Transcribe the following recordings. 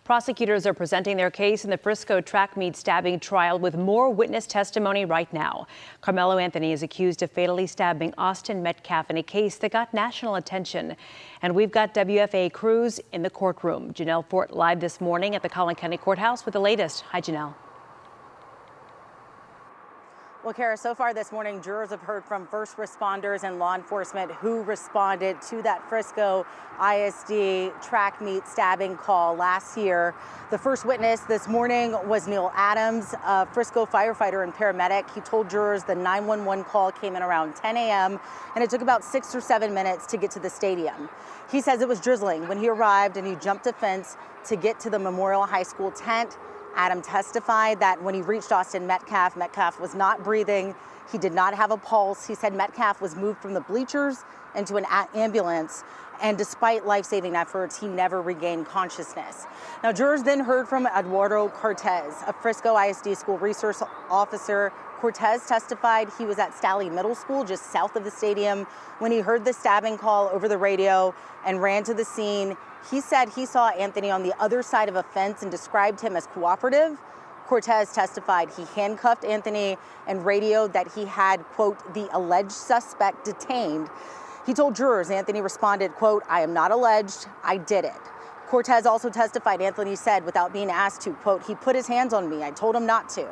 Prosecutors are presenting their case in the Frisco track meet stabbing trial with more witness testimony right now. Karmelo Anthony is accused of fatally stabbing Austin Metcalf in a case that got national attention. And we've got WFA crews in the courtroom. Janelle Fort live this morning at the Collin County Courthouse with the latest. Hi, Janelle. Well, Kara, so far this morning, jurors have heard from first responders and law enforcement who responded to that Frisco ISD track meet stabbing call last year. The first witness this morning was Neil Adams, a Frisco firefighter and paramedic. He told jurors the 911 call came in around 10 a.m. and it took about 6 or 7 minutes to get to the stadium. He says it was drizzling when he arrived and he jumped a fence to get to the Memorial High School tent. Adam testified that when he reached Austin Metcalf, Metcalf was not breathing. He did not have a pulse. He said Metcalf was moved from the bleachers into an ambulance, and despite life-saving efforts, he never regained consciousness. Now, jurors then heard from Eduardo Cortez, a Frisco ISD school resource officer. Cortez testified he was at Stalley Middle School, just south of the stadium, when he heard the stabbing call over the radio and ran to the scene. He said he saw Anthony on the other side of a fence and described him as cooperative. Cortez testified he handcuffed Anthony and radioed that he had, quote, the alleged suspect detained. He told jurors Anthony responded, quote, I am not alleged, I did it. Cortez also testified Anthony said without being asked to, quote, he put his hands on me, I told him not to.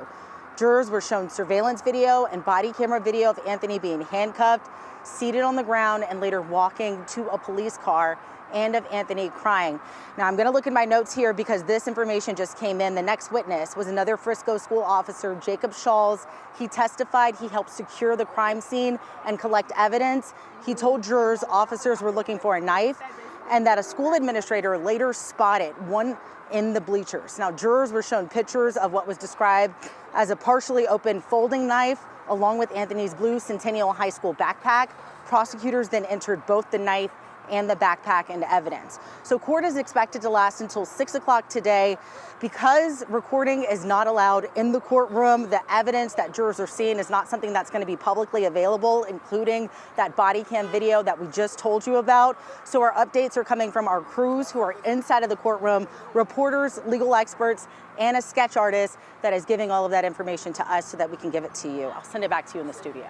Jurors were shown surveillance video and body camera video of Anthony being handcuffed, seated on the ground, and later walking to a police car, and of Anthony crying. Now, I'm going to look at my notes here because this information just came in. The next witness was another Frisco school officer, Jacob Shawls. He testified he helped secure the crime scene and collect evidence. He told jurors officers were looking for a knife and that a school administrator later spotted one in the bleachers. Now, jurors were shown pictures of what was described as a partially open folding knife along with Anthony's blue Centennial High School backpack. Prosecutors then entered both the knife and the backpack into evidence. So court is expected to last until 6 o'clock today. Because recording is not allowed in the courtroom, the evidence that jurors are seeing is not something that's going to be publicly available, including that body cam video that we just told you about. So our updates are coming from our crews who are inside of the courtroom, reporters, legal experts, and a sketch artist that is giving all of that information to us so that we can give it to you. I'll send it back to you in the studio.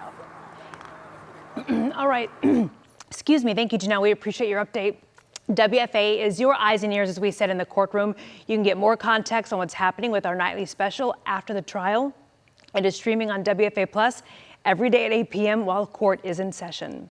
All right. Excuse me. Thank you, Janelle. We appreciate your update. WFA is your eyes and ears, as we said, in the courtroom. You can get more context on what's happening with our nightly special after the trial. It is streaming on WFA Plus every day at 8 p.m. while court is in session.